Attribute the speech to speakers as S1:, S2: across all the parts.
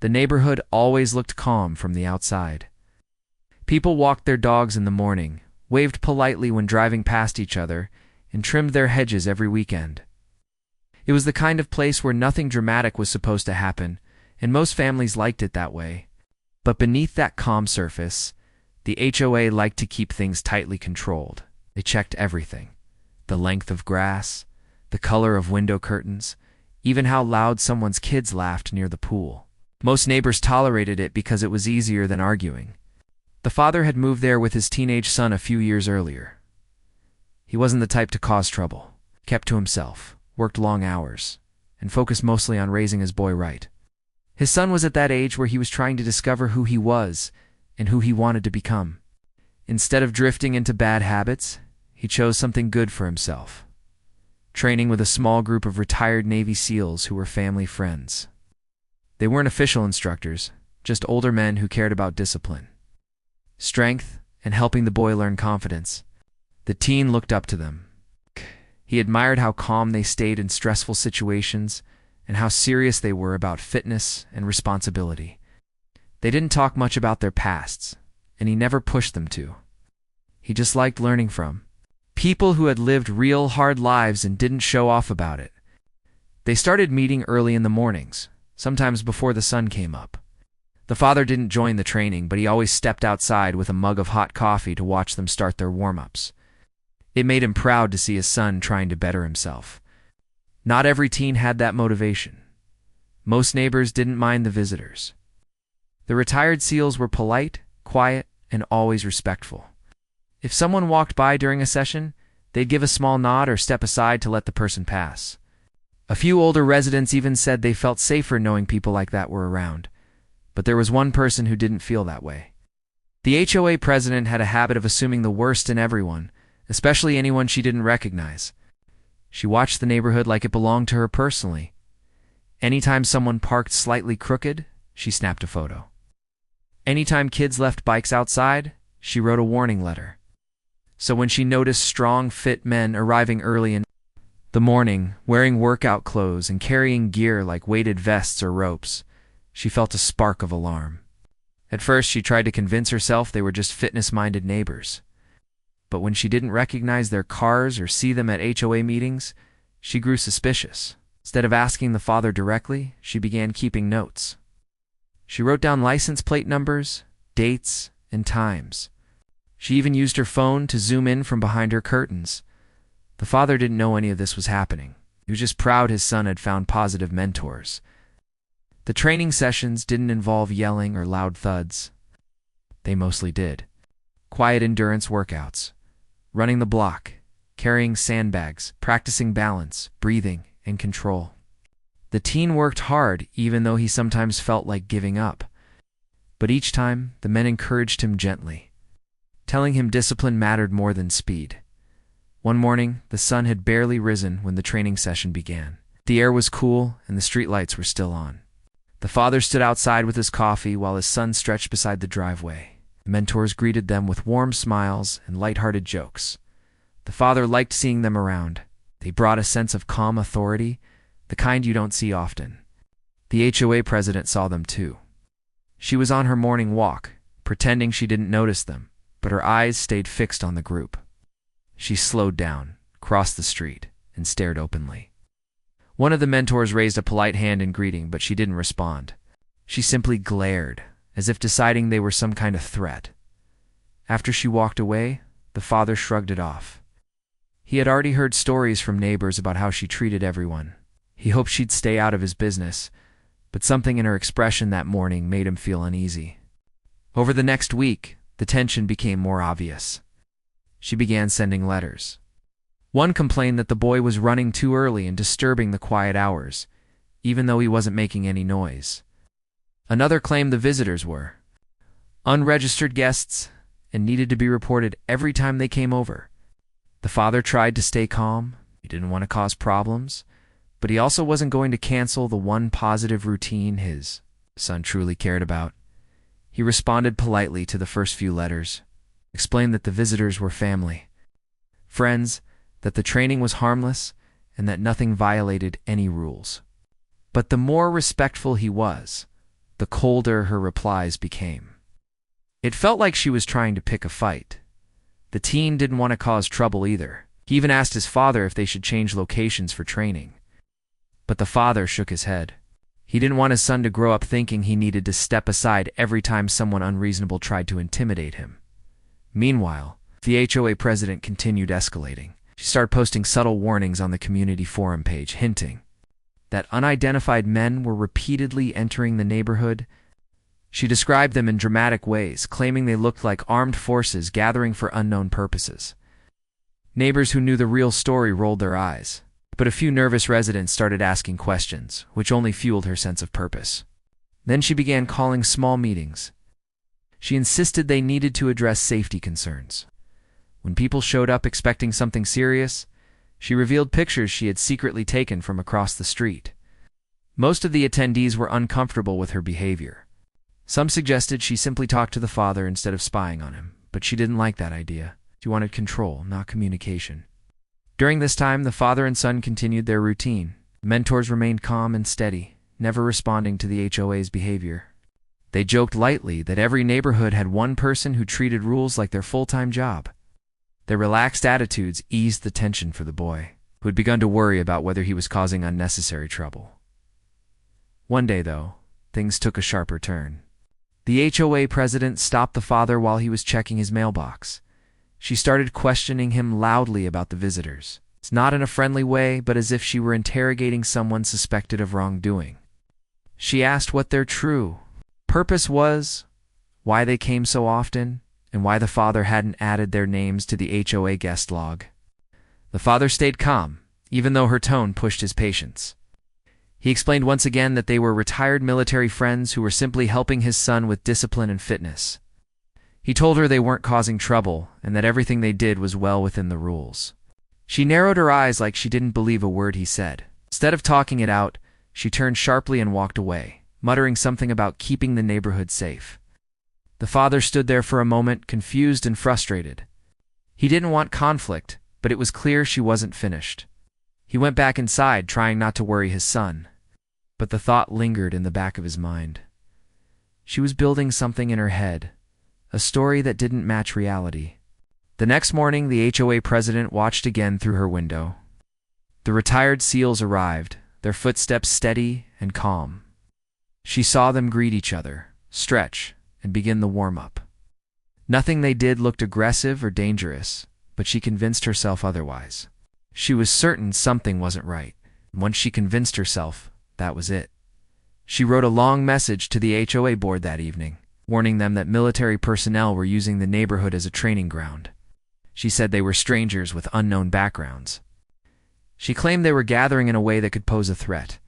S1: The neighborhood always looked calm from the outside. People walked their dogs in the morning, waved politely when driving past each other, and trimmed their hedges every weekend. It was the kind of place where nothing dramatic was supposed to happen, and most families liked it that way. But beneath that calm surface, the HOA liked to keep things tightly controlled. They checked everything: the length of grass, the color of window curtains, even how loud someone's kids laughed near the pool. Most neighbors tolerated it because it was easier than arguing. The father had moved there with his teenage son a few years earlier. He wasn't the type to cause trouble, kept to himself, worked long hours, and focused mostly on raising his boy right. His son was at that age where he was trying to discover who he was and who he wanted to become. Instead of drifting into bad habits, he chose something good for himself: training with a small group of retired Navy SEALs who were family friends. They weren't official instructors, just older men who cared about discipline, strength, and helping the boy learn confidence. The teen looked up to them. He admired how calm they stayed in stressful situations and how serious they were about fitness and responsibility. They didn't talk much about their pasts, and he never pushed them to. He just liked learning from people who had lived real hard lives and didn't show off about it. They started meeting early in the mornings, sometimes before the sun came up. The father didn't join the training, but he always stepped outside with a mug of hot coffee to watch them start their warm-ups. It made him proud to see his son trying to better himself. Not every teen had that motivation. Most neighbors didn't mind the visitors. The retired SEALs were polite, quiet, and always respectful. If someone walked by during a session, they'd give a small nod or step aside to let the person pass. A few older residents even said they felt safer knowing people like that were around. But there was one person who didn't feel that way. The HOA president had a habit of assuming the worst in everyone, especially anyone she didn't recognize. She watched the neighborhood like it belonged to her personally. Anytime someone parked slightly crooked, she snapped a photo. Anytime kids left bikes outside, she wrote a warning letter. So when she noticed strong, fit men arriving early in the morning, wearing workout clothes and carrying gear like weighted vests or ropes, she felt a spark of alarm. At first, she tried to convince herself they were just fitness-minded neighbors. But when she didn't recognize their cars or see them at HOA meetings, she grew suspicious. Instead of asking the father directly, she began keeping notes. She wrote down license plate numbers, dates, and times. She even used her phone to zoom in from behind her curtains. The father didn't know any of this was happening. He was just proud his son had found positive mentors. The training sessions didn't involve yelling or loud thuds. They mostly did. Quiet endurance workouts, running the block, carrying sandbags, practicing balance, breathing, and control. The teen worked hard even though he sometimes felt like giving up. But each time, the men encouraged him gently, telling him discipline mattered more than speed. One morning, the sun had barely risen when the training session began. The air was cool and the streetlights were still on. The father stood outside with his coffee while his son stretched beside the driveway. The mentors greeted them with warm smiles and lighthearted jokes. The father liked seeing them around. They brought a sense of calm authority, the kind you don't see often. The HOA president saw them too. She was on her morning walk, pretending she didn't notice them, but her eyes stayed fixed on the group. She slowed down, crossed the street, and stared openly. One of the mentors raised a polite hand in greeting, but she didn't respond. She simply glared, as if deciding they were some kind of threat. After she walked away, the father shrugged it off. He had already heard stories from neighbors about how she treated everyone. He hoped she'd stay out of his business, but something in her expression that morning made him feel uneasy. Over the next week, the tension became more obvious. She began sending letters. One complained that the boy was running too early and disturbing the quiet hours, even though he wasn't making any noise. Another claimed the visitors were unregistered guests and needed to be reported every time they came over. The father tried to stay calm. He didn't want to cause problems, but he also wasn't going to cancel the one positive routine his son truly cared about. He responded politely to the first few letters, explained that the visitors were family, friends, that the training was harmless, and that nothing violated any rules. But the more respectful he was, the colder her replies became. It felt like she was trying to pick a fight. The teen didn't want to cause trouble either. He even asked his father if they should change locations for training. But the father shook his head. He didn't want his son to grow up thinking he needed to step aside every time someone unreasonable tried to intimidate him. Meanwhile, the HOA president continued escalating. She started posting subtle warnings on the community forum page, hinting that unidentified men were repeatedly entering the neighborhood. She described them in dramatic ways, claiming they looked like armed forces gathering for unknown purposes. Neighbors who knew the real story rolled their eyes, but a few nervous residents started asking questions, which only fueled her sense of purpose. Then she began calling small meetings. She insisted they needed to address safety concerns. When people showed up expecting something serious, she revealed pictures she had secretly taken from across the street. Most of the attendees were uncomfortable with her behavior. Some suggested she simply talk to the father instead of spying on him, but she didn't like that idea. She wanted control, not communication. During this time, the father and son continued their routine. The mentors remained calm and steady, never responding to the HOA's behavior. They joked lightly that every neighborhood had one person who treated rules like their full-time job. Their relaxed attitudes eased the tension for the boy, who had begun to worry about whether he was causing unnecessary trouble. One day, though, things took a sharper turn. The HOA president stopped the father while he was checking his mailbox. She started questioning him loudly about the visitors. It's not in a friendly way, but as if she were interrogating someone suspected of wrongdoing. She asked what their true purpose was, why they came so often, and why the father hadn't added their names to the HOA guest log. The father stayed calm, even though her tone pushed his patience. He explained once again that they were retired military friends who were simply helping his son with discipline and fitness. He told her they weren't causing trouble and that everything they did was well within the rules. She narrowed her eyes like she didn't believe a word he said. Instead of talking it out, she turned sharply and walked away, muttering something about keeping the neighborhood safe. The father stood there for a moment, confused and frustrated. He didn't want conflict, but it was clear she wasn't finished. He went back inside, trying not to worry his son. But the thought lingered in the back of his mind. She was building something in her head, a story that didn't match reality. The next morning, the HOA president watched again through her window. The retired SEALs arrived, their footsteps steady and calm. She saw them greet each other, stretch, and begin the warm-up. Nothing they did looked aggressive or dangerous, but she convinced herself otherwise. She was certain something wasn't right. Once she convinced herself, that was it. She wrote a long message to the HOA board that evening, warning them that military personnel were using the neighborhood as a training ground. She said they were strangers with unknown backgrounds. She claimed they were gathering in a way that could pose a threat.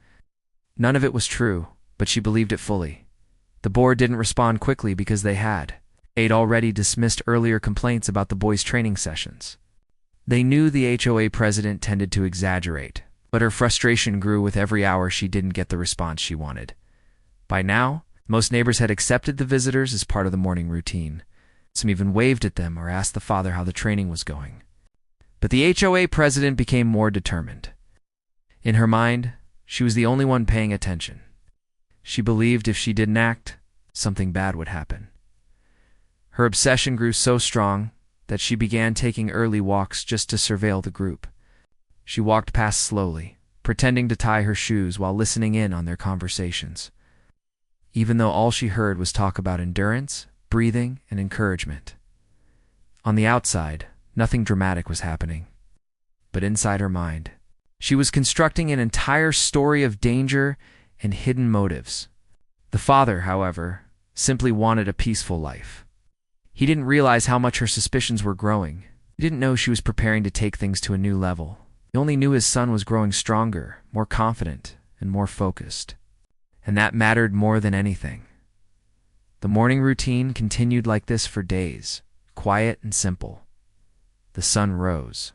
S1: None of it was true, but she believed it fully. The board didn't respond quickly because they'd already dismissed earlier complaints about the boys' training sessions. They knew the HOA president tended to exaggerate, but her frustration grew with every hour she didn't get the response she wanted. By now, most neighbors had accepted the visitors as part of the morning routine. Some even waved at them or asked the father how the training was going. But the HOA president became more determined. In her mind, she was the only one paying attention. She believed if she didn't act, something bad would happen. Her obsession grew so strong that she began taking early walks just to surveil the group. She walked past slowly, pretending to tie her shoes while listening in on their conversations. Even though all she heard was talk about endurance, breathing, and encouragement. On the outside, nothing dramatic was happening. But inside her mind, she was constructing an entire story of danger and hidden motives. The father, however, simply wanted a peaceful life. He didn't realize how much her suspicions were growing. He didn't know she was preparing to take things to a new level. He only knew his son was growing stronger, more confident, and more focused. And that mattered more than anything. The morning routine continued like this for days, quiet and simple. The sun rose.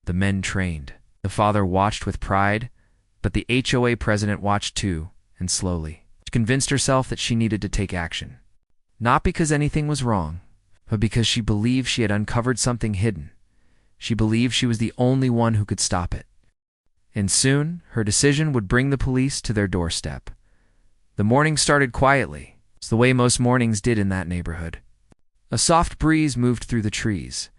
S1: The men trained. The father watched with pride, but the HOA president watched too, and slowly. She convinced herself that she needed to take action. Not because anything was wrong, but because she believed she had uncovered something hidden. She believed she was the only one who could stop it. And soon, her decision would bring the police to their doorstep. The morning started quietly, the way most mornings did in that neighborhood. A soft breeze moved through the trees.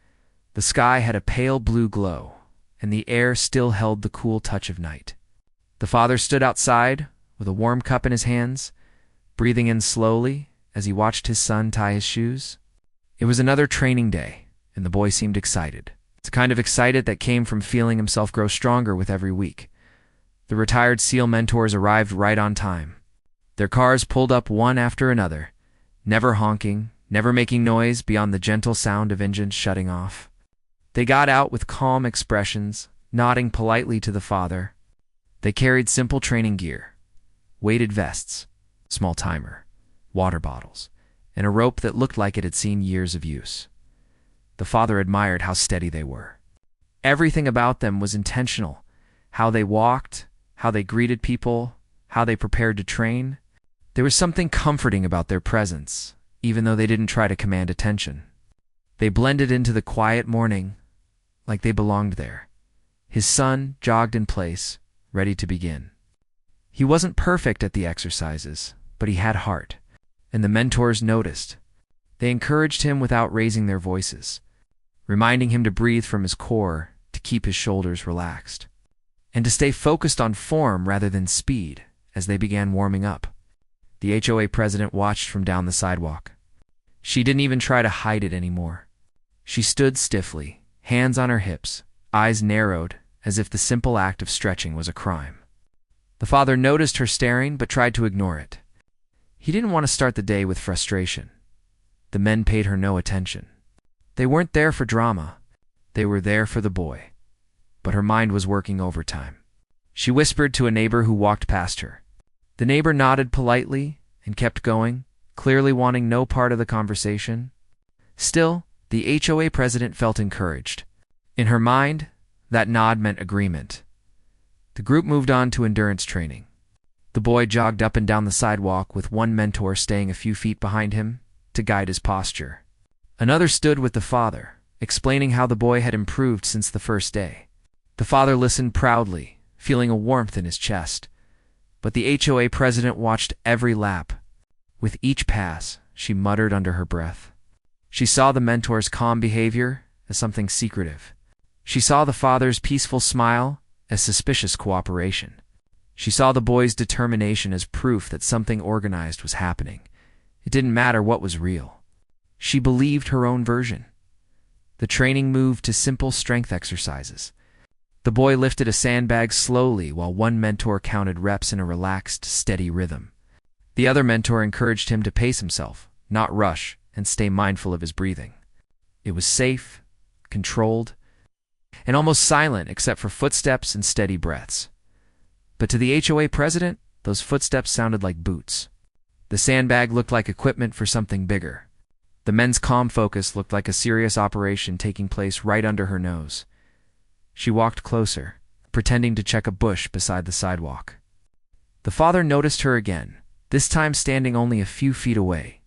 S1: The sky had a pale blue glow, and the air still held the cool touch of night. The father stood outside, with a warm cup in his hands, breathing in slowly as he watched his son tie his shoes. It was another training day, and the boy seemed excited. It's a kind of excited that came from feeling himself grow stronger with every week. The retired SEAL mentors arrived right on time. Their cars pulled up one after another, never honking, never making noise beyond the gentle sound of engines shutting off. They got out with calm expressions, nodding politely to the father. They carried simple training gear, weighted vests, small timer, water bottles, and a rope that looked like it had seen years of use. The father admired how steady they were. Everything about them was intentional. How they walked, how they greeted people, how they prepared to train. There was something comforting about their presence, even though they didn't try to command attention. They blended into the quiet morning, like they belonged there. His son jogged in place, ready to begin. He wasn't perfect at the exercises, but he had heart, and the mentors noticed. They encouraged him without raising their voices, reminding him to breathe from his core, to keep his shoulders relaxed, and to stay focused on form rather than speed as they began warming up. The HOA president watched from down the sidewalk. She didn't even try to hide it anymore. She stood stiffly, hands on her hips, eyes narrowed, as if the simple act of stretching was a crime. The father noticed her staring but tried to ignore it. He didn't want to start the day with frustration. The men paid her no attention. They weren't there for drama. They were there for the boy. But her mind was working overtime. She whispered to a neighbor who walked past her. The neighbor nodded politely and kept going, clearly wanting no part of the conversation. Still, the HOA president felt encouraged. In her mind, that nod meant agreement. The group moved on to endurance training. The boy jogged up and down the sidewalk with one mentor staying a few feet behind him to guide his posture. Another stood with the father, explaining how the boy had improved since the first day. The father listened proudly, feeling a warmth in his chest. But the HOA president watched every lap. With each pass, she muttered under her breath. She saw the mentor's calm behavior as something secretive. She saw the father's peaceful smile as suspicious cooperation. She saw the boy's determination as proof that something organized was happening. It didn't matter what was real. She believed her own version. The training moved to simple strength exercises. The boy lifted a sandbag slowly while one mentor counted reps in a relaxed, steady rhythm. The other mentor encouraged him to pace himself, not rush, and stay mindful of his breathing. It was safe, controlled, and almost silent except for footsteps and steady breaths. But to the HOA president, those footsteps sounded like boots. The sandbag looked like equipment for something bigger. The men's calm focus looked like a serious operation taking place right under her nose. She walked closer, pretending to check a bush beside the sidewalk. The father noticed her again, this time standing only a few feet away.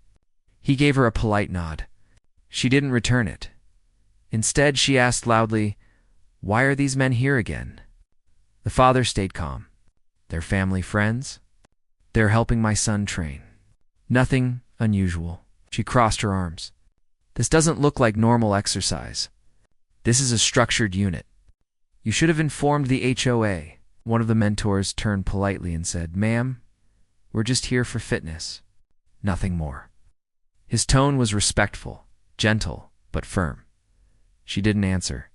S1: He gave her a polite nod. She didn't return it. Instead, she asked loudly, "Why are these men here again?" The father stayed calm. "They're family friends. They're helping my son train. Nothing unusual." She crossed her arms. "This doesn't look like normal exercise. This is a structured unit. You should have informed the HOA. One of the mentors turned politely and said, "Ma'am, we're just here for fitness. Nothing more." His tone was respectful, gentle, but firm. She didn't answer.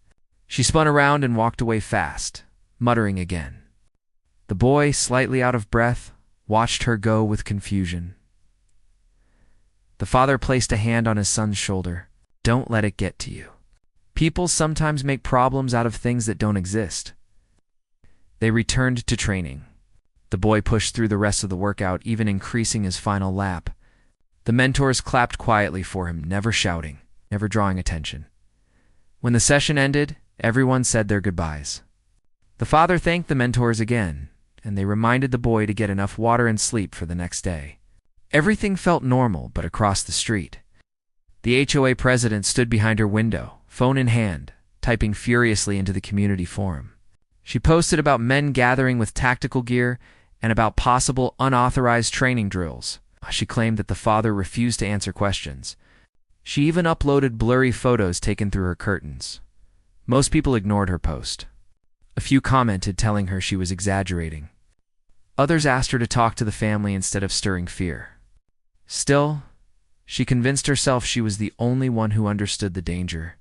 S1: She spun around and walked away fast, muttering again. The boy, slightly out of breath, watched her go with confusion. The father placed a hand on his son's shoulder. "Don't let it get to you. People sometimes make problems out of things that don't exist." They returned to training. The boy pushed through the rest of the workout, even increasing his final lap. The mentors clapped quietly for him, never shouting, never drawing attention. When the session ended, everyone said their goodbyes. The father thanked the mentors again, and they reminded the boy to get enough water and sleep for the next day. Everything felt normal, but across the street. The HOA president stood behind her window, phone in hand, typing furiously into the community forum. She posted about men gathering with tactical gear and about possible unauthorized training drills. She claimed that the father refused to answer questions. She even uploaded blurry photos taken through her curtains. Most people ignored her post. A few commented, telling her she was exaggerating. Others asked her to talk to the family instead of stirring fear. Still, she convinced herself she was the only one who understood the danger.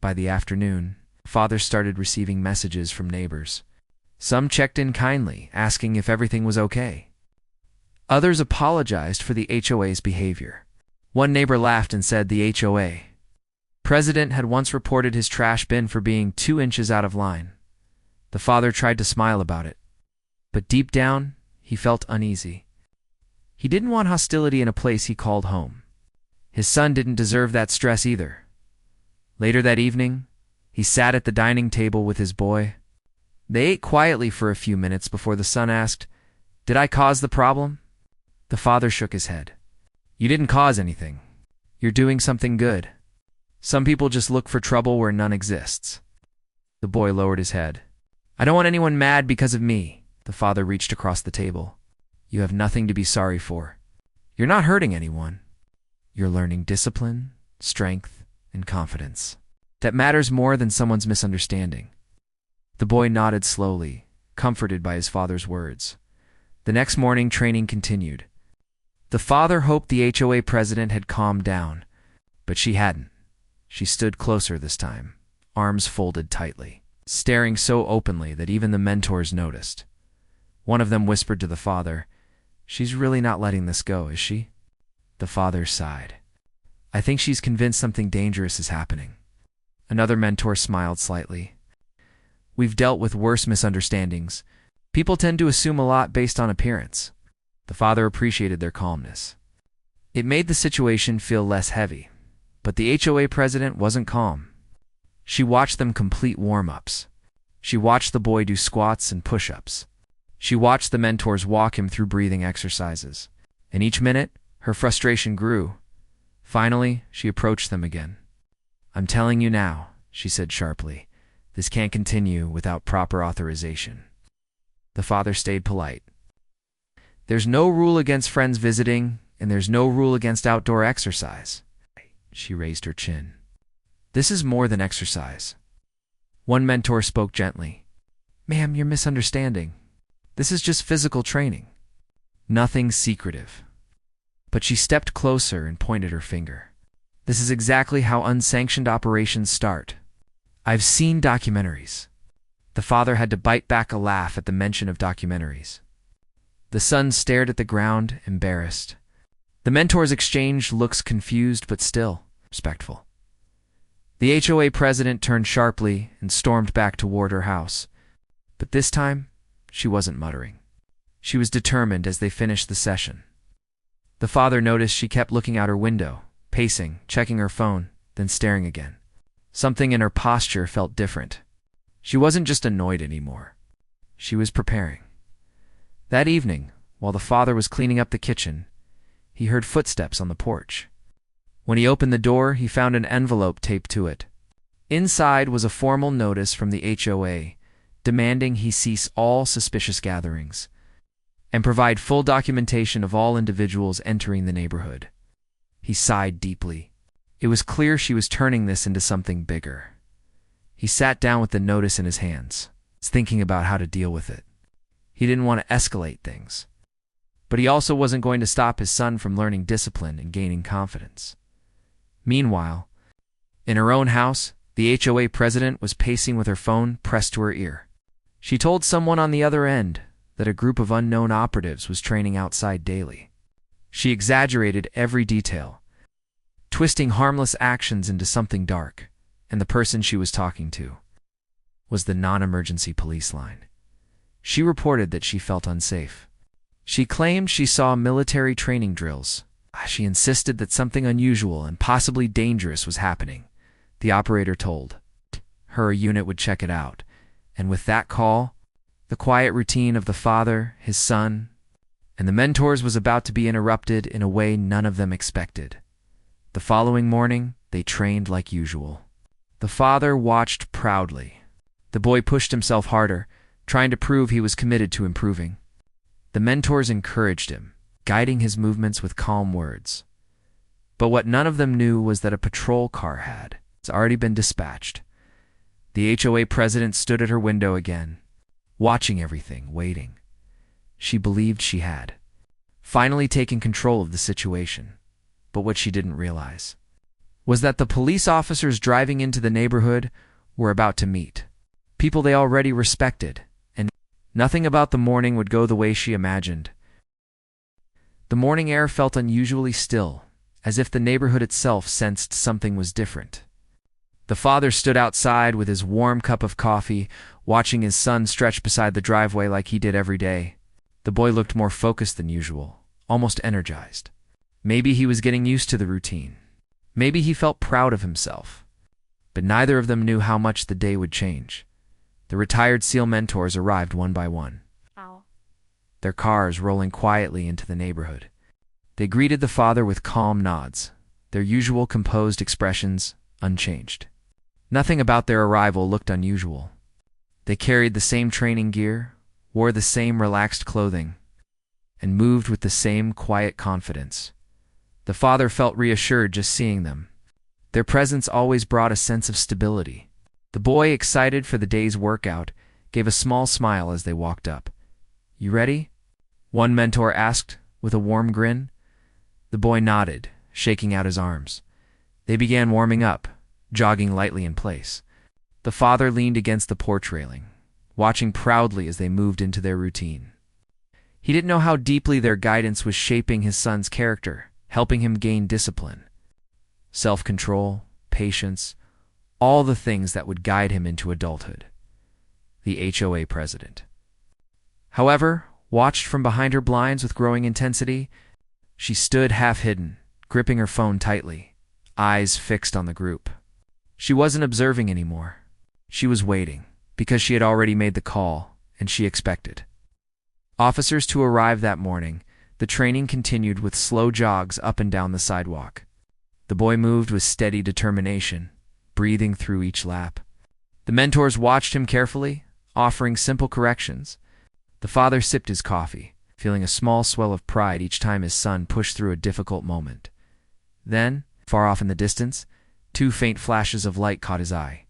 S1: By the afternoon, father started receiving messages from neighbors. Some checked in kindly, asking if everything was okay. Others apologized for the HOA's behavior. One neighbor laughed and said the HOA president had once reported his trash bin for being 2 inches out of line. The father tried to smile about it, but deep down, he felt uneasy. He didn't want hostility in a place he called home. His son didn't deserve that stress either. Later that evening, he sat at the dining table with his boy. They ate quietly for a few minutes before the son asked, "Did I cause the problem?" The father shook his head. "You didn't cause anything. You're doing something good. Some people just look for trouble where none exists." The boy lowered his head. "I don't want anyone mad because of me." The father reached across the table. "You have nothing to be sorry for. You're not hurting anyone. You're learning discipline, strength, and confidence. That matters more than someone's misunderstanding." The boy nodded slowly, comforted by his father's words. The next morning, training continued. The father hoped the HOA president had calmed down, but she hadn't. She stood closer this time, arms folded tightly, staring so openly that even the mentors noticed. One of them whispered to the father, "She's really not letting this go, is she?" The father sighed. "I think she's convinced something dangerous is happening." Another mentor smiled slightly. "We've dealt with worse misunderstandings. People tend to assume a lot based on appearance." The father appreciated their calmness. It made the situation feel less heavy, but the HOA president wasn't calm. She watched them complete warm-ups. She watched the boy do squats and push-ups. She watched the mentors walk him through breathing exercises. And each minute, her frustration grew. Finally, she approached them again. "I'm telling you now," she said sharply, "this can't continue without proper authorization." The father stayed polite. "There's no rule against friends visiting, and there's no rule against outdoor exercise." She raised her chin. "This is more than exercise." One mentor spoke gently. "Ma'am, you're misunderstanding. This is just physical training. Nothing secretive." But she stepped closer and pointed her finger. "This is exactly how unsanctioned operations start. I've seen documentaries." The father had to bite back a laugh at the mention of documentaries. The son stared at the ground, embarrassed. The mentors exchanged looks, confused but still respectful. The HOA president turned sharply and stormed back toward her house. But this time, she wasn't muttering. She was determined as they finished the session. The father noticed she kept looking out her window, pacing, checking her phone, then staring again. Something in her posture felt different. She wasn't just annoyed anymore. She was preparing. That evening, while the father was cleaning up the kitchen, he heard footsteps on the porch. When he opened the door, he found an envelope taped to it. Inside was a formal notice from the HOA, demanding he cease all suspicious gatherings and provide full documentation of all individuals entering the neighborhood. He sighed deeply. It was clear she was turning this into something bigger. He sat down with the notice in his hands, thinking about how to deal with it. He didn't want to escalate things, but he also wasn't going to stop his son from learning discipline and gaining confidence. Meanwhile, in her own house, the HOA president was pacing with her phone pressed to her ear. She told someone on the other end that a group of unknown operatives was training outside daily. She exaggerated every detail, twisting harmless actions into something dark, and the person she was talking to was the non-emergency police line. She reported that she felt unsafe. She claimed she saw military training drills. She insisted that something unusual and possibly dangerous was happening. The operator told her a unit would check it out. And with that call, the quiet routine of the father, his son, and the mentors was about to be interrupted in a way none of them expected. The following morning, they trained like usual. The father watched proudly. The boy pushed himself harder, trying to prove he was committed to improving. The mentors encouraged him, guiding his movements with calm words. But what none of them knew was that a patrol car had already been dispatched. The HOA president stood at her window again, watching everything, waiting. She believed she had finally taken control of the situation. But what she didn't realize was that the police officers driving into the neighborhood were about to meet people they already respected, and nothing about the morning would go the way she imagined. The morning air felt unusually still, as if the neighborhood itself sensed something was different. The father stood outside with his warm cup of coffee, watching his son stretch beside the driveway like he did every day. The boy looked more focused than usual, almost energized. Maybe he was getting used to the routine. Maybe he felt proud of himself. But neither of them knew how much the day would change. The retired SEAL mentors arrived one by one, their cars rolling quietly into the neighborhood. They greeted the father with calm nods, their usual composed expressions unchanged. Nothing about their arrival looked unusual. They carried the same training gear, wore the same relaxed clothing, and moved with the same quiet confidence. The father felt reassured just seeing them. Their presence always brought a sense of stability. The boy, excited for the day's workout, gave a small smile as they walked up. "You ready?" one mentor asked, with a warm grin. The boy nodded, shaking out his arms. They began warming up, jogging lightly in place. The father leaned against the porch railing, watching proudly as they moved into their routine. He didn't know how deeply their guidance was shaping his son's character, helping him gain discipline, self-control, patience, all the things that would guide him into adulthood. The HOA president, however, watched from behind her blinds with growing intensity. She stood half-hidden, gripping her phone tightly, eyes fixed on the group. She wasn't observing anymore. She was waiting, because she had already made the call, and she expected officers to arrive that morning. The training continued with slow jogs up and down the sidewalk. The boy moved with steady determination, breathing through each lap. The mentors watched him carefully, offering simple corrections. The father sipped his coffee, feeling a small swell of pride each time his son pushed through a difficult moment. Then, far off in the distance, two faint flashes of light caught his eye.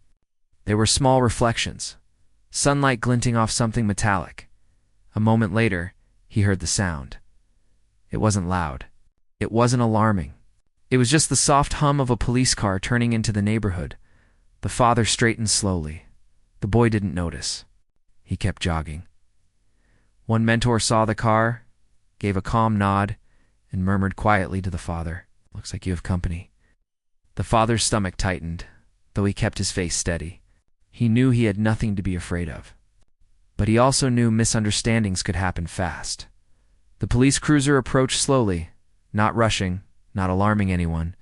S1: They were small reflections, sunlight glinting off something metallic. A moment later, he heard the sound. It wasn't loud. It wasn't alarming. It was just the soft hum of a police car turning into the neighborhood. The father straightened slowly. The boy didn't notice. He kept jogging. One mentor saw the car, gave a calm nod, and murmured quietly to the father, "Looks like you have company." The father's stomach tightened, though he kept his face steady. He knew he had nothing to be afraid of. But he also knew misunderstandings could happen fast. The police cruiser approached slowly, not rushing, not alarming anyone.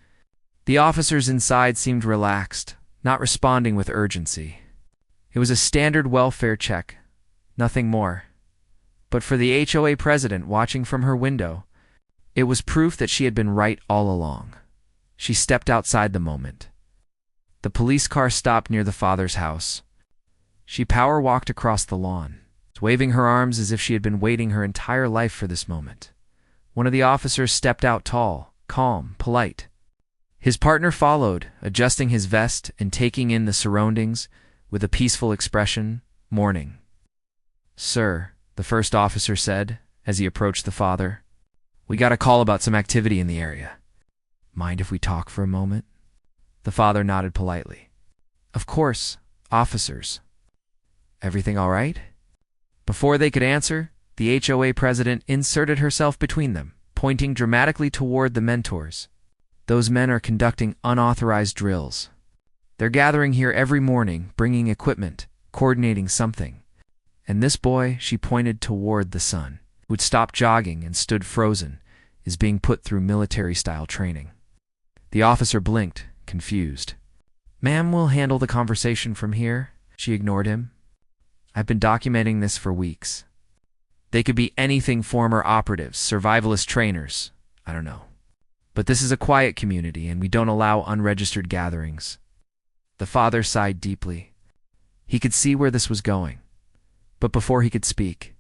S1: The officers inside seemed relaxed, not responding with urgency. It was a standard welfare check, nothing more. But for the HOA president watching from her window, it was proof that she had been right all along. She stepped outside the moment. The police car stopped near the father's house. She power-walked across the lawn, waving her arms as if she had been waiting her entire life for this moment. One of the officers stepped out tall, calm, polite. His partner followed, adjusting his vest and taking in the surroundings with a peaceful expression. "Morning, sir," the first officer said as he approached the father. "We got a call about some activity in the area. Mind if we talk for a moment?" The father nodded politely. "Of course, officers. Everything all right?" Before they could answer, the HOA president inserted herself between them, pointing dramatically toward the mentors. "Those men are conducting unauthorized drills. They're gathering here every morning, bringing equipment, coordinating something. And this boy," she pointed toward the son, who'd stopped jogging and stood frozen, "is being put through military-style training." The officer blinked, confused. "Ma'am, we'll handle the conversation from here." She ignored him. "I've been documenting this for weeks. They could be anything, former operatives, survivalist trainers, I don't know. But this is a quiet community, and we don't allow unregistered gatherings." The father sighed deeply. He could see where this was going. But before he could speak,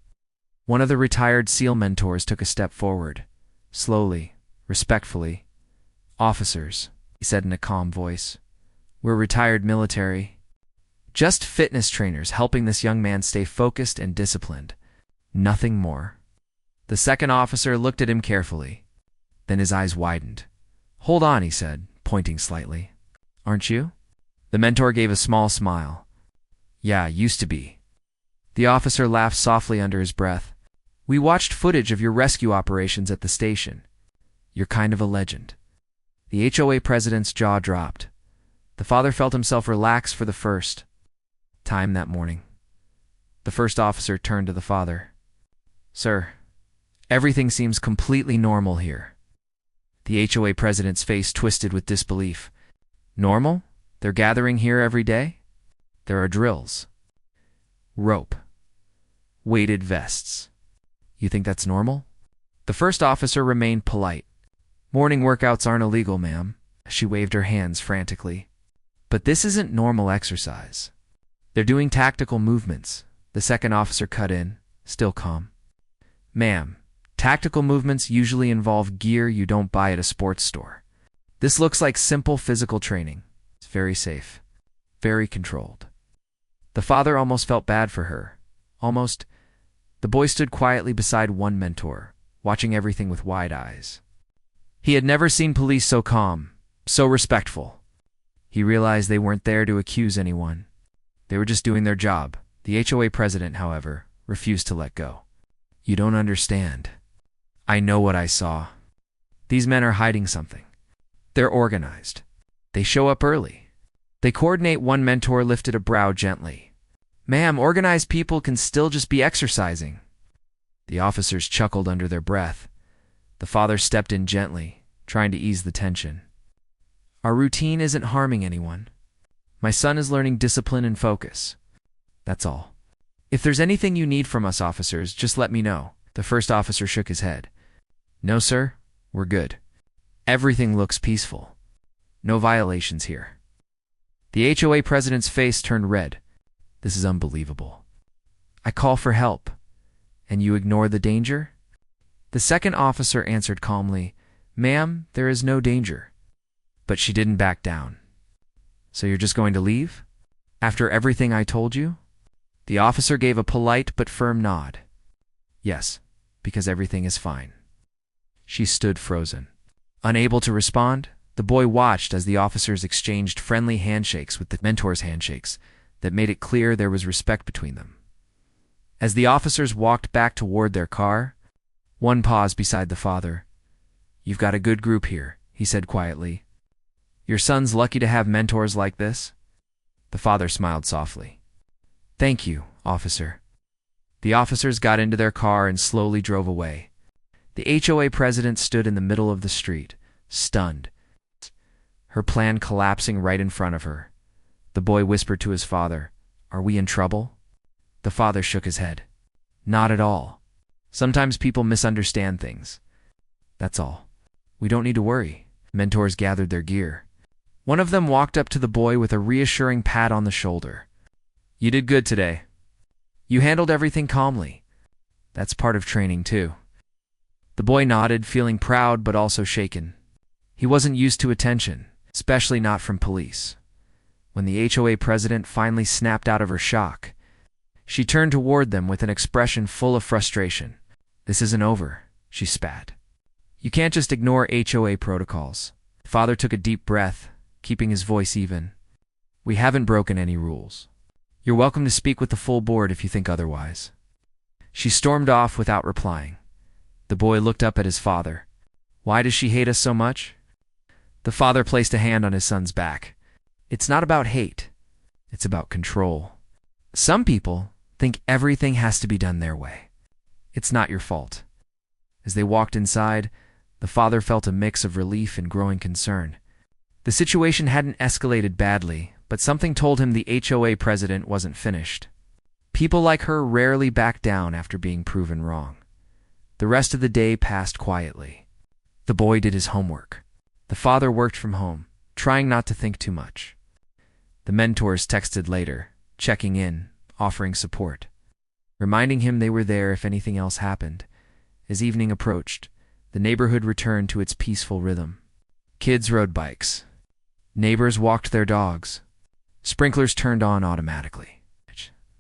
S1: One of the retired SEAL mentors took a step forward. Slowly, respectfully. "Officers," he said in a calm voice. "We're retired military. Just fitness trainers helping this young man stay focused and disciplined. Nothing more." The second officer looked at him carefully. Then his eyes widened. "Hold on," he said, pointing slightly. "Aren't you?" The mentor gave a small smile. "Yeah, used to be." The officer laughed softly under his breath. "We watched footage of your rescue operations at the station. You're kind of a legend." The HOA president's jaw dropped. The father felt himself relax for the first time that morning. The first officer turned to the father. "Sir, everything seems completely normal here." The HOA president's face twisted with disbelief. "Normal? They're gathering here every day? There are drills. Rope. Weighted vests. You think that's normal?" The first officer remained polite. "Morning workouts aren't illegal, ma'am." She waved her hands frantically. "But this isn't normal exercise. They're doing tactical movements." The second officer cut in, still calm. "Ma'am, tactical movements usually involve gear you don't buy at a sports store. This looks like simple physical training. It's very safe, very controlled." The father almost felt bad for her. Almost. The boy stood quietly beside one mentor, watching everything with wide eyes. He had never seen police so calm, so respectful. He realized they weren't there to accuse anyone. They were just doing their job. The HOA president, however, refused to let go. "You don't understand. I know what I saw. These men are hiding something. They're organized. They show up early. They coordinate." One mentor lifted a brow gently. "Ma'am, organized people can still just be exercising." The officers chuckled under their breath. The father stepped in gently, trying to ease the tension. "Our routine isn't harming anyone. My son is learning discipline and focus. That's all. If there's anything you need from us officers, just let me know." The first officer shook his head. "No, sir. We're good. Everything looks peaceful. No violations here." The HOA president's face turned red. "This is unbelievable. I call for help, and you ignore the danger?" The second officer answered calmly, "Ma'am, there is no danger." But she didn't back down. "So you're just going to leave? After everything I told you?" The officer gave a polite but firm nod. "Yes, because everything is fine." She stood frozen. Unable to respond, the boy watched as the officers exchanged friendly handshakes with the mentor's handshakes that made it clear there was respect between them. As the officers walked back toward their car, one paused beside the father. "You've got a good group here," he said quietly. "Your son's lucky to have mentors like this." The father smiled softly. "Thank you, officer." The officers got into their car and slowly drove away. The HOA president stood in the middle of the street, stunned, her plan collapsing right in front of her. The boy whispered to his father, "Are we in trouble?" The father shook his head. "Not at all. Sometimes people misunderstand things. That's all. We don't need to worry." Mentors gathered their gear. One of them walked up to the boy with a reassuring pat on the shoulder. "You did good today. You handled everything calmly. That's part of training, too." The boy nodded, feeling proud but also shaken. He wasn't used to attention, especially not from police. When the HOA president finally snapped out of her shock, she turned toward them with an expression full of frustration. "This isn't over," she spat. "You can't just ignore HOA protocols." Father took a deep breath, keeping his voice even. "We haven't broken any rules. You're welcome to speak with the full board if you think otherwise." She stormed off without replying. The boy looked up at his father. "Why does she hate us so much?" The father placed a hand on his son's back. "It's not about hate. It's about control. Some people think everything has to be done their way. It's not your fault." As they walked inside, the father felt a mix of relief and growing concern. The situation hadn't escalated badly, but something told him the HOA president wasn't finished. People like her rarely back down after being proven wrong. The rest of the day passed quietly. The boy did his homework. The father worked from home, trying not to think too much. The mentors texted later, checking in, offering support. reminding him they were there if anything else happened. As evening approached, the neighborhood returned to its peaceful rhythm. Kids rode bikes. Neighbors walked their dogs. Sprinklers turned on automatically,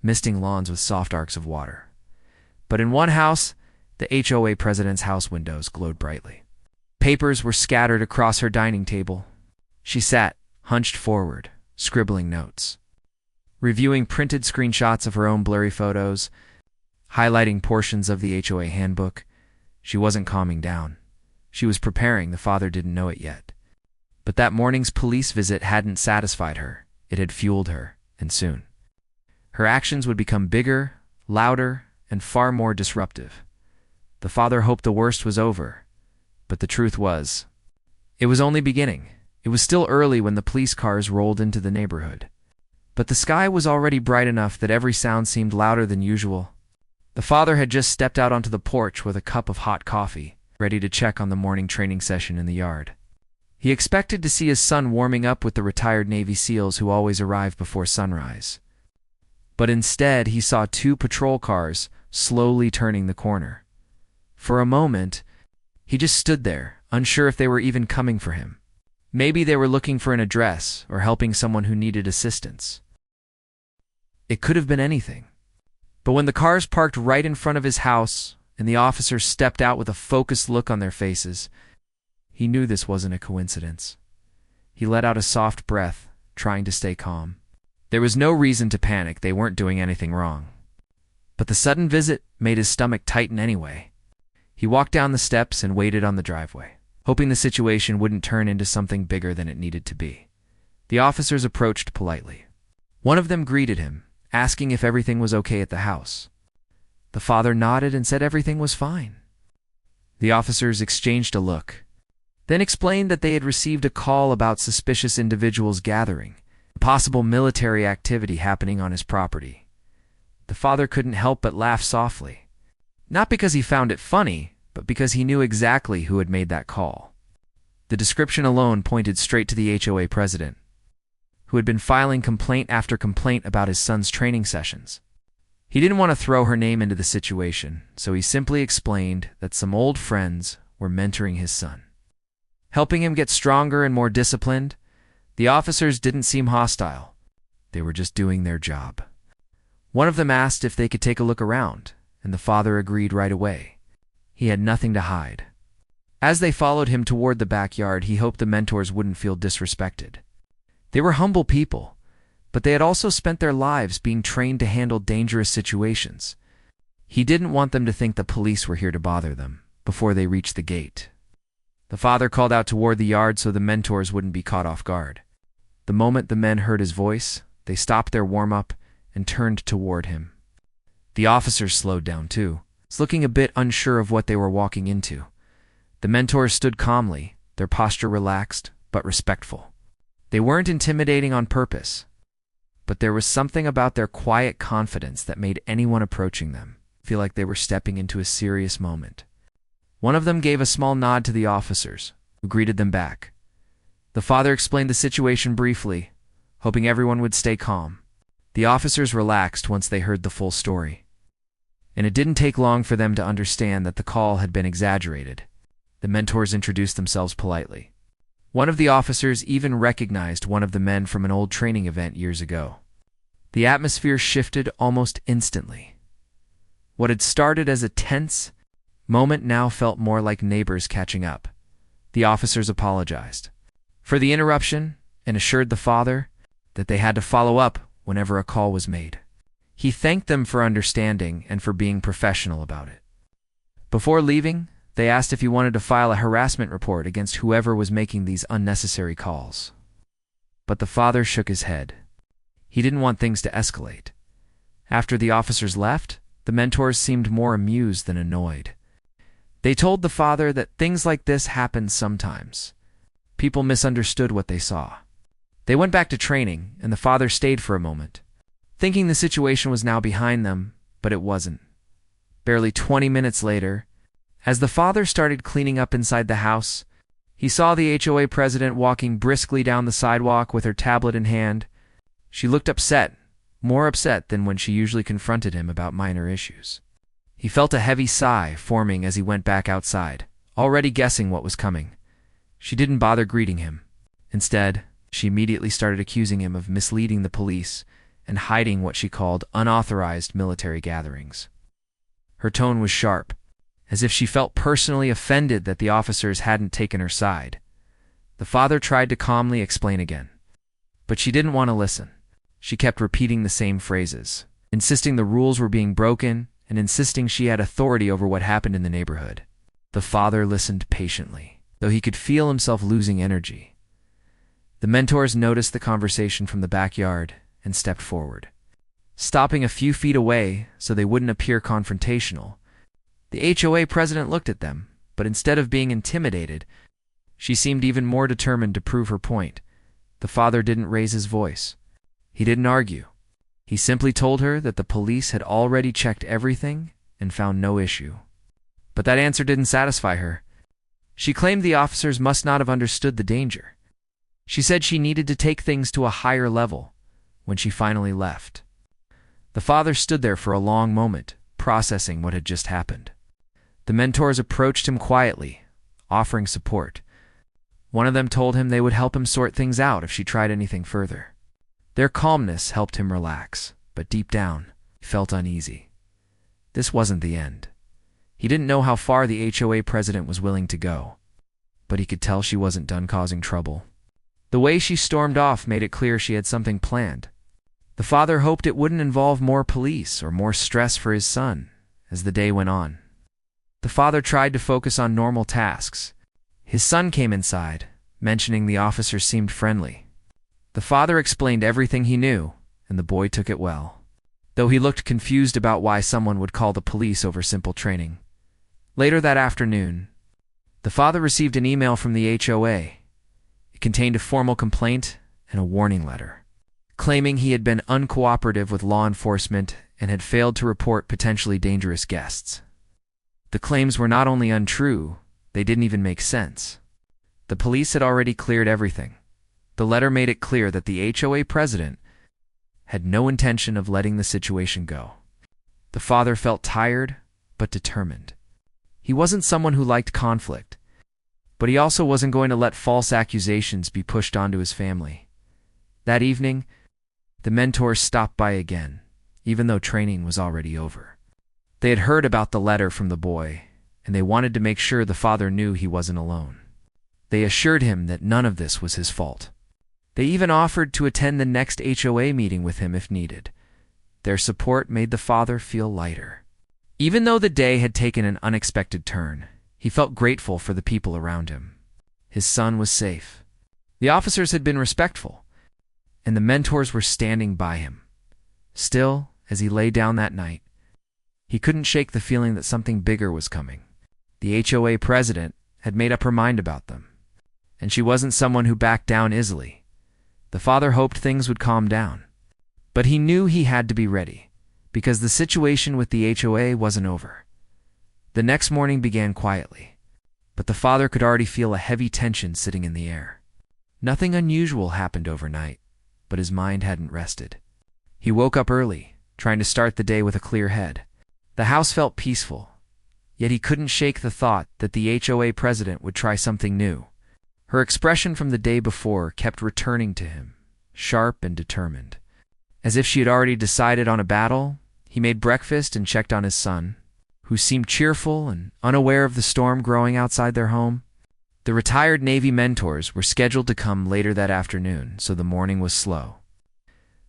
S1: misting lawns with soft arcs of water. But in one house, the HOA president's house windows glowed brightly. Papers were scattered across her dining table. She sat, hunched forward, scribbling notes, reviewing printed screenshots of her own blurry photos, highlighting portions of the HOA handbook. She wasn't calming down. She was preparing. The father didn't know it yet. But that morning's police visit hadn't satisfied her. It had fueled her, and soon her actions would become bigger, louder, and far more disruptive. The father hoped the worst was over, but the truth was, it was only beginning. It was still early when the police cars rolled into the neighborhood. But the sky was already bright enough that every sound seemed louder than usual. The father had just stepped out onto the porch with a cup of hot coffee, ready to check on the morning training session in the yard. He expected to see his son warming up with the retired Navy SEALs who always arrive before sunrise. But instead, he saw two patrol cars slowly turning the corner. For a moment, he just stood there, unsure if they were even coming for him. Maybe they were looking for an address or helping someone who needed assistance. It could have been anything. But when the cars parked right in front of his house and the officers stepped out with a focused look on their faces, he knew this wasn't a coincidence. He let out a soft breath, trying to stay calm. There was no reason to panic. They weren't doing anything wrong. But the sudden visit made his stomach tighten anyway. He walked down the steps and waited on the driveway, hoping the situation wouldn't turn into something bigger than it needed to be. The officers approached politely. One of them greeted him, asking if everything was okay at the house. The father nodded and said everything was fine. The officers exchanged a look, then explained that they had received a call about suspicious individuals gathering, possible military activity happening on his property. The father couldn't help but laugh softly, not because he found it funny, but because he knew exactly who had made that call. The description alone pointed straight to the HOA president, who had been filing complaint after complaint about his son's training sessions. He didn't want to throw her name into the situation, so he simply explained that some old friends were mentoring his son, helping him get stronger and more disciplined. The officers didn't seem hostile. They were just doing their job. One of them asked if they could take a look around, and the father agreed right away. He had nothing to hide. As they followed him toward the backyard, he hoped the mentors wouldn't feel disrespected. They were humble people, but they had also spent their lives being trained to handle dangerous situations. He didn't want them to think the police were here to bother them before they reached the gate. The father called out toward the yard so the mentors wouldn't be caught off guard. The moment the men heard his voice, they stopped their warm-up and turned toward him. The officers slowed down too, looking a bit unsure of what they were walking into. The mentors stood calmly, their posture relaxed but respectful. They weren't intimidating on purpose, but there was something about their quiet confidence that made anyone approaching them feel like they were stepping into a serious moment. One of them gave a small nod to the officers, who greeted them back. The father explained the situation briefly, hoping everyone would stay calm. The officers relaxed once they heard the full story, and it didn't take long for them to understand that the call had been exaggerated. The mentors introduced themselves politely. One of the officers even recognized one of the men from an old training event years ago. The atmosphere shifted almost instantly. What had started as a tense moment now felt more like neighbors catching up. The officers apologized for the interruption and assured the father that they had to follow up whenever a call was made. He thanked them for understanding and for being professional about it. Before leaving, they asked if he wanted to file a harassment report against whoever was making these unnecessary calls. But the father shook his head. He didn't want things to escalate. After the officers left, the mentors seemed more amused than annoyed. They told the father that things like this happened sometimes. People misunderstood what they saw. They went back to training, and the father stayed for a moment, thinking the situation was now behind them, but it wasn't. Barely 20 minutes later, as the father started cleaning up inside the house, he saw the HOA president walking briskly down the sidewalk with her tablet in hand. She looked upset, more upset than when she usually confronted him about minor issues. He felt a heavy sigh forming as he went back outside, already guessing what was coming. She didn't bother greeting him. Instead, she immediately started accusing him of misleading the police and hiding what she called unauthorized military gatherings. Her tone was sharp, as if she felt personally offended that the officers hadn't taken her side. The father tried to calmly explain again, but she didn't want to listen. She kept repeating the same phrases, insisting the rules were being broken and insisting she had authority over what happened in the neighborhood. The father listened patiently, though he could feel himself losing energy. The mentors noticed the conversation from the backyard and stepped forward, stopping a few feet away so they wouldn't appear confrontational. The HOA president looked at them, but instead of being intimidated, she seemed even more determined to prove her point. The father didn't raise his voice. He didn't argue. He simply told her that the police had already checked everything and found no issue. But that answer didn't satisfy her. She claimed the officers must not have understood the danger. She said she needed to take things to a higher level when she finally left. The father stood there for a long moment, processing what had just happened. The mentors approached him quietly, offering support. One of them told him they would help him sort things out if she tried anything further. Their calmness helped him relax, but deep down, he felt uneasy. This wasn't the end. He didn't know how far the HOA president was willing to go, but he could tell she wasn't done causing trouble. The way she stormed off made it clear she had something planned. The father hoped it wouldn't involve more police or more stress for his son as the day went on. The father tried to focus on normal tasks. His son came inside, mentioning the officers seemed friendly. The father explained everything he knew, and the boy took it well, though he looked confused about why someone would call the police over simple training. Later that afternoon, the father received an email from the HOA. It contained a formal complaint and a warning letter, claiming he had been uncooperative with law enforcement and had failed to report potentially dangerous guests. The claims were not only untrue, they didn't even make sense. The police had already cleared everything. The letter made it clear that the HOA president had no intention of letting the situation go. The father felt tired, but determined. He wasn't someone who liked conflict, but he also wasn't going to let false accusations be pushed onto his family. That evening, the mentors stopped by again, even though training was already over. They had heard about the letter from the boy, and they wanted to make sure the father knew he wasn't alone. They assured him that none of this was his fault. They even offered to attend the next HOA meeting with him if needed. Their support made the father feel lighter. Even though the day had taken an unexpected turn, he felt grateful for the people around him. His son was safe. The officers had been respectful, and the mentors were standing by him. Still, as he lay down that night, he couldn't shake the feeling that something bigger was coming. The HOA president had made up her mind about them, and she wasn't someone who backed down easily. The father hoped things would calm down, but he knew he had to be ready, because the situation with the HOA wasn't over. The next morning began quietly, but the father could already feel a heavy tension sitting in the air. Nothing unusual happened overnight, but his mind hadn't rested. He woke up early, trying to start the day with a clear head. The house felt peaceful, yet he couldn't shake the thought that the HOA president would try something new. Her expression from the day before kept returning to him, sharp and determined. As if she had already decided on a battle, he made breakfast and checked on his son, who seemed cheerful and unaware of the storm growing outside their home. The retired Navy mentors were scheduled to come later that afternoon, so the morning was slow.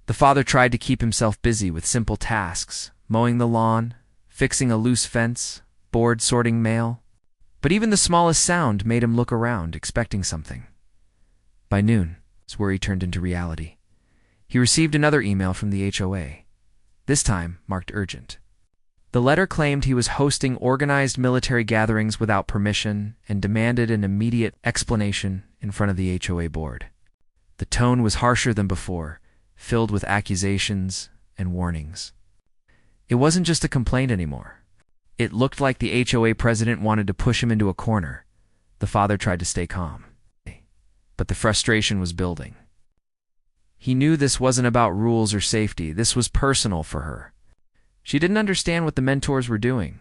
S1: The father tried to keep himself busy with simple tasks, mowing the lawn, fixing a loose fence, board sorting mail. But even the smallest sound made him look around, expecting something. By noon, his worry turned into reality. He received another email from the HOA, this time marked urgent. The letter claimed he was hosting organized military gatherings without permission and demanded an immediate explanation in front of the HOA board. The tone was harsher than before, filled with accusations and warnings. It wasn't just a complaint anymore. It looked like the HOA president wanted to push him into a corner. The father tried to stay calm, but the frustration was building. He knew this wasn't about rules or safety. This was personal for her. She didn't understand what the mentors were doing.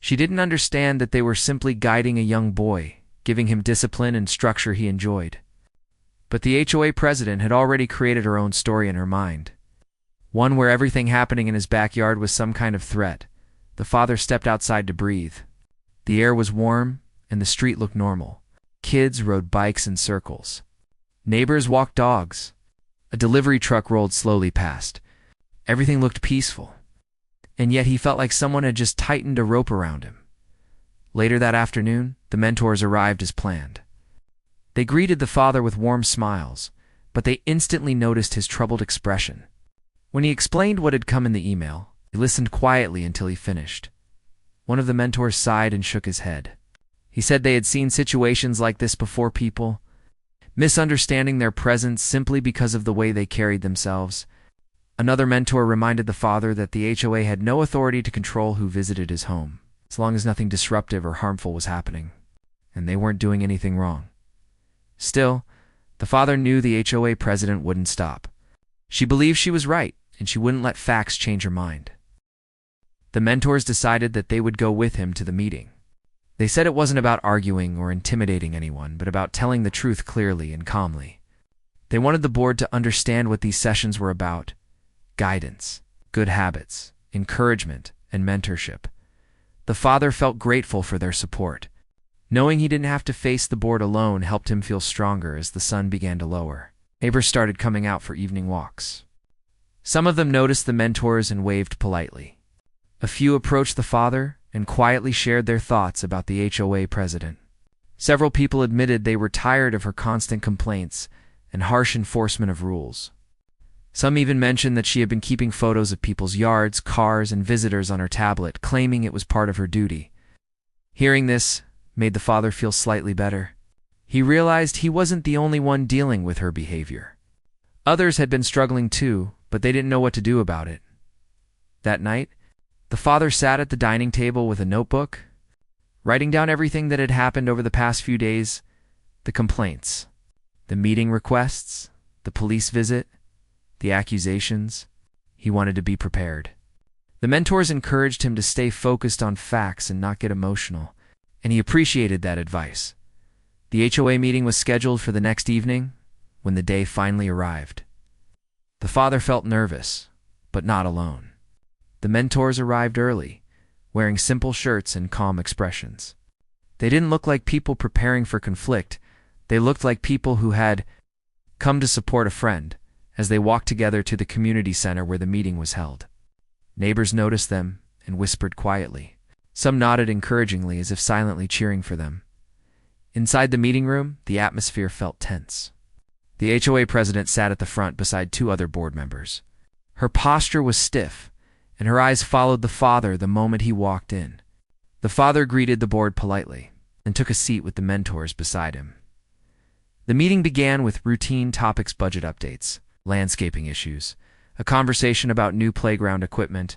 S1: She didn't understand that they were simply guiding a young boy, giving him discipline and structure he enjoyed. But the HOA president had already created her own story in her mind. One where everything happening in his backyard was some kind of threat. The father stepped outside to breathe. The air was warm, and the street looked normal. Kids rode bikes in circles. Neighbors walked dogs. A delivery truck rolled slowly past. Everything looked peaceful. And yet he felt like someone had just tightened a rope around him. Later that afternoon, the mentors arrived as planned. They greeted the father with warm smiles, but they instantly noticed his troubled expression. When he explained what had come in the email, he listened quietly until he finished. One of the mentors sighed and shook his head. He said they had seen situations like this before, people misunderstanding their presence simply because of the way they carried themselves. Another mentor reminded the father that the HOA had no authority to control who visited his home, as long as nothing disruptive or harmful was happening, and they weren't doing anything wrong. Still, the father knew the HOA president wouldn't stop. She believed she was right, and she wouldn't let facts change her mind. The mentors decided that they would go with him to the meeting. They said it wasn't about arguing or intimidating anyone, but about telling the truth clearly and calmly. They wanted the board to understand what these sessions were about: guidance, good habits, encouragement, and mentorship. The father felt grateful for their support. Knowing he didn't have to face the board alone helped him feel stronger as the sun began to lower. Neighbors started coming out for evening walks. Some of them noticed the mentors and waved politely. A few approached the father and quietly shared their thoughts about the HOA president. Several people admitted they were tired of her constant complaints and harsh enforcement of rules. Some even mentioned that she had been keeping photos of people's yards, cars, and visitors on her tablet, claiming it was part of her duty. Hearing this made the father feel slightly better. He realized he wasn't the only one dealing with her behavior. Others had been struggling too, but they didn't know what to do about it. That night, the father sat at the dining table with a notebook, writing down everything that had happened over the past few days: the complaints, the meeting requests, the police visit, the accusations. He wanted to be prepared. The mentors encouraged him to stay focused on facts and not get emotional, and he appreciated that advice. The HOA meeting was scheduled for the next evening when the day finally arrived. The father felt nervous, but not alone. The mentors arrived early, wearing simple shirts and calm expressions. They didn't look like people preparing for conflict. They looked like people who had come to support a friend as they walked together to the community center where the meeting was held. Neighbors noticed them and whispered quietly. Some nodded encouragingly as if silently cheering for them. Inside the meeting room, the atmosphere felt tense. The HOA president sat at the front beside two other board members. Her posture was stiff, and her eyes followed the father the moment he walked in. The father greeted the board politely and took a seat with the mentors beside him. The meeting began with routine topics: budget updates, landscaping issues, a conversation about new playground equipment,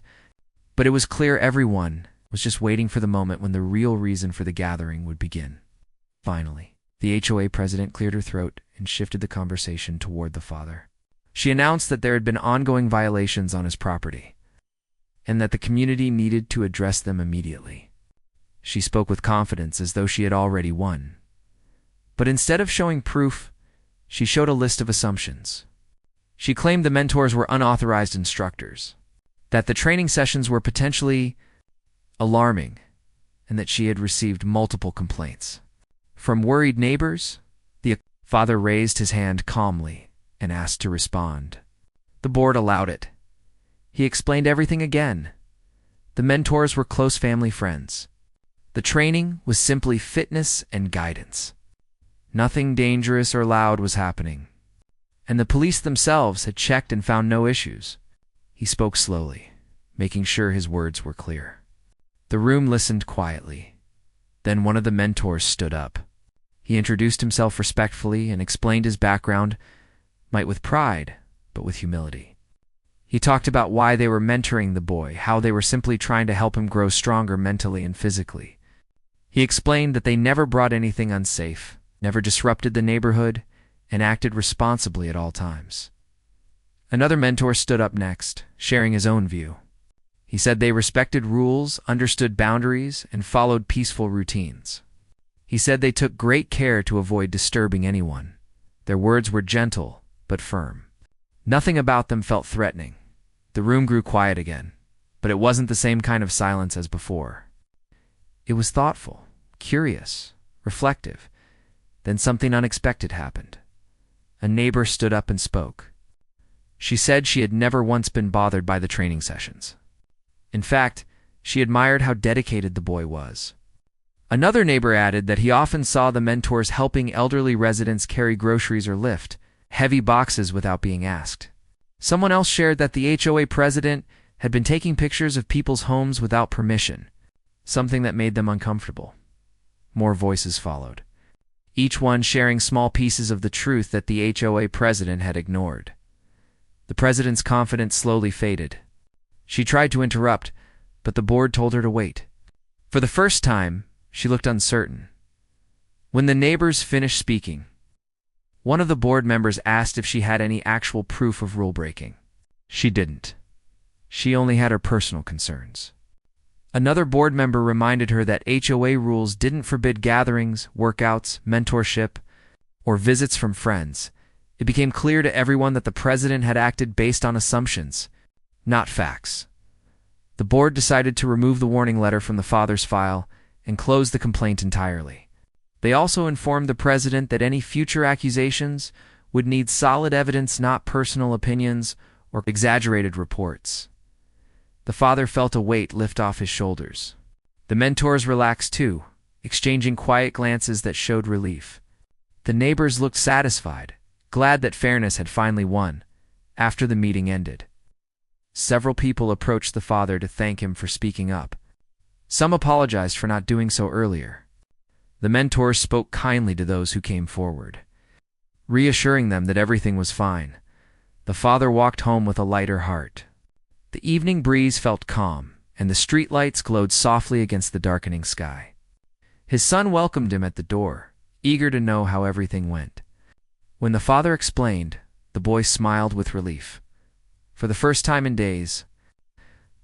S1: but it was clear everyone was just waiting for the moment when the real reason for the gathering would begin. Finally, the HOA president cleared her throat and shifted the conversation toward the father. She announced that there had been ongoing violations on his property, and that the community needed to address them immediately. She spoke with confidence as though she had already won. But instead of showing proof, she showed a list of assumptions. She claimed the mentors were unauthorized instructors, that the training sessions were potentially alarming, and that she had received multiple complaints from worried neighbors. The father raised his hand calmly and asked to respond. The board allowed it. He explained everything again. The mentors were close family friends. The training was simply fitness and guidance. Nothing dangerous or loud was happening, and the police themselves had checked and found no issues. He spoke slowly, making sure his words were clear. The room listened quietly. Then one of the mentors stood up. He introduced himself respectfully and explained his background, not with pride, but with humility. He talked about why they were mentoring the boy, how they were simply trying to help him grow stronger mentally and physically. He explained that they never brought anything unsafe, never disrupted the neighborhood, and acted responsibly at all times. Another mentor stood up next, sharing his own view. He said they respected rules, understood boundaries, and followed peaceful routines. He said they took great care to avoid disturbing anyone. Their words were gentle, but firm. Nothing about them felt threatening. The room grew quiet again, but it wasn't the same kind of silence as before. It was thoughtful, curious, reflective. Then something unexpected happened. A neighbor stood up and spoke. She said she had never once been bothered by the training sessions. In fact, she admired how dedicated the boy was. Another neighbor added that he often saw the mentors helping elderly residents carry groceries or lift heavy boxes without being asked. Someone else shared that the HOA president had been taking pictures of people's homes without permission, something that made them uncomfortable. More voices followed, each one sharing small pieces of the truth that the HOA president had ignored. The president's confidence slowly faded. She tried to interrupt, but the board told her to wait. For the first time, she looked uncertain. When the neighbors finished speaking, one of the board members asked if she had any actual proof of rule breaking. She didn't. She only had her personal concerns. Another board member reminded her that HOA rules didn't forbid gatherings, workouts, mentorship, or visits from friends. It became clear to everyone that the president had acted based on assumptions, not facts. The board decided to remove the warning letter from the father's file and close the complaint entirely. They also informed the president that any future accusations would need solid evidence, not personal opinions or exaggerated reports. The father felt a weight lift off his shoulders. The mentors relaxed too, exchanging quiet glances that showed relief. The neighbors looked satisfied, glad that fairness had finally won. After the meeting ended, several people approached the father to thank him for speaking up. Some apologized for not doing so earlier. The mentors spoke kindly to those who came forward, reassuring them that everything was fine. The father walked home with a lighter heart. The evening breeze felt calm, and the streetlights glowed softly against the darkening sky. His son welcomed him at the door, eager to know how everything went. When the father explained, the boy smiled with relief. For the first time in days,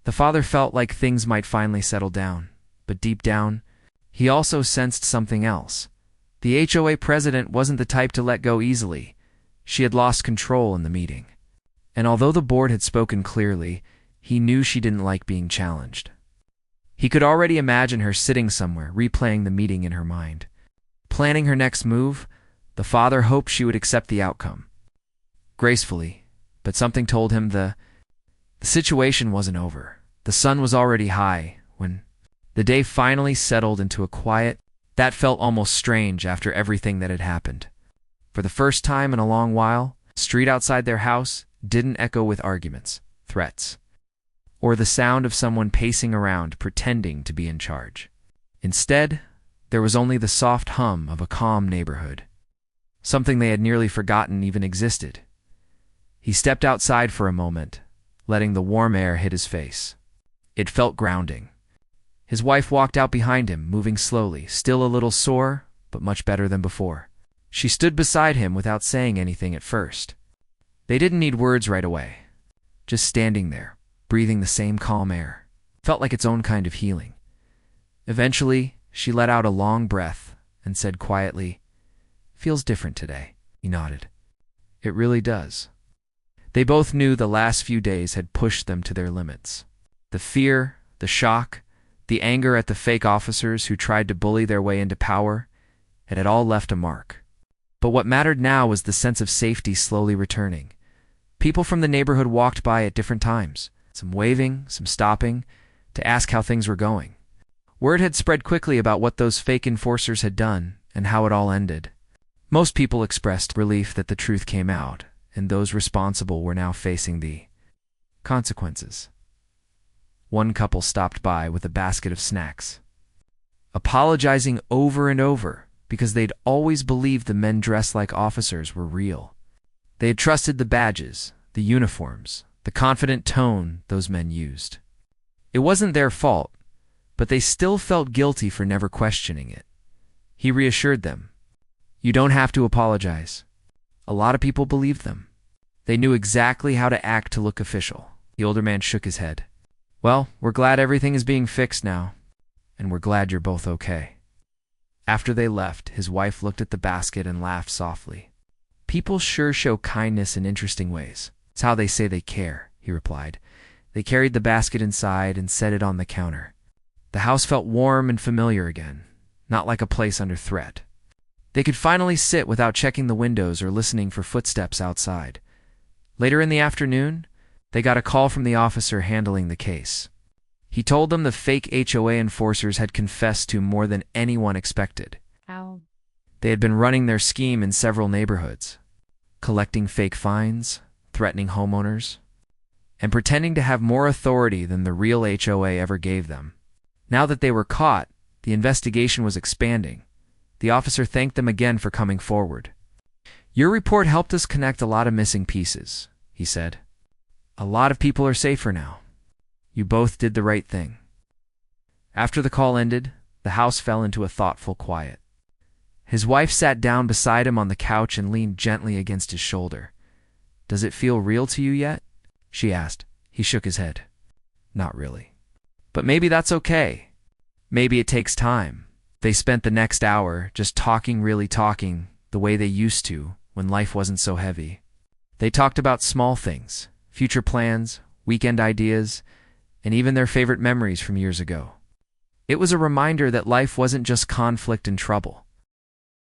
S1: the father felt like things might finally settle down, but deep down, he also sensed something else. The HOA president wasn't the type to let go easily. She had lost control in the meeting. And although the board had spoken clearly, he knew she didn't like being challenged. He could already imagine her sitting somewhere, replaying the meeting in her mind. Planning her next move, the father hoped she would accept the outcome gracefully, but something told him the situation wasn't over. The sun was already high when the day finally settled into a quiet that felt almost strange after everything that had happened. For the first time in a long while, the street outside their house didn't echo with arguments, threats, or the sound of someone pacing around pretending to be in charge. Instead, there was only the soft hum of a calm neighborhood, something they had nearly forgotten even existed. He stepped outside for a moment, letting the warm air hit his face. It felt grounding. His wife walked out behind him, moving slowly, still a little sore, but much better than before. She stood beside him without saying anything at first. They didn't need words right away. Just standing there, breathing the same calm air, felt like its own kind of healing. Eventually, she let out a long breath and said quietly, "Feels different today." He nodded. "It really does." They both knew the last few days had pushed them to their limits. The fear, the shock, the anger at the fake officers who tried to bully their way into power, it had all left a mark. But what mattered now was the sense of safety slowly returning. People from the neighborhood walked by at different times, some waving, some stopping, to ask how things were going. Word had spread quickly about what those fake enforcers had done and how it all ended. Most people expressed relief that the truth came out, and those responsible were now facing the consequences. One couple stopped by with a basket of snacks, apologizing over and over because they'd always believed the men dressed like officers were real. They had trusted the badges, the uniforms, the confident tone those men used. It wasn't their fault, but they still felt guilty for never questioning it. He reassured them, "You don't have to apologize." A lot of people believed them. They knew exactly how to act to look official. The older man shook his head. Well, we're glad everything is being fixed now, and we're glad you're both okay. After they left, his wife looked at the basket and laughed softly. People sure show kindness in interesting ways. It's how they say they care, he replied. They carried the basket inside and set it on the counter. The house felt warm and familiar again, not like a place under threat. They could finally sit without checking the windows or listening for footsteps outside. Later in the afternoon, they got a call from the officer handling the case. He told them the fake HOA enforcers had confessed to more than anyone expected.
S2: Ow.
S1: They had been running their scheme in several neighborhoods, collecting fake fines, threatening homeowners, and pretending to have more authority than the real HOA ever gave them. Now that they were caught, the investigation was expanding. The officer thanked them again for coming forward. Your report helped us connect a lot of missing pieces, he said. A lot of people are safer now. You both did the right thing. After the call ended, the house fell into a thoughtful quiet. His wife sat down beside him on the couch and leaned gently against his shoulder. Does it feel real to you yet? She asked. He shook his head. Not really. But maybe that's okay. Maybe it takes time. They spent the next hour just talking, really talking, the way they used to when life wasn't so heavy. They talked about small things, future plans, weekend ideas, and even their favorite memories from years ago. It was a reminder that life wasn't just conflict and trouble.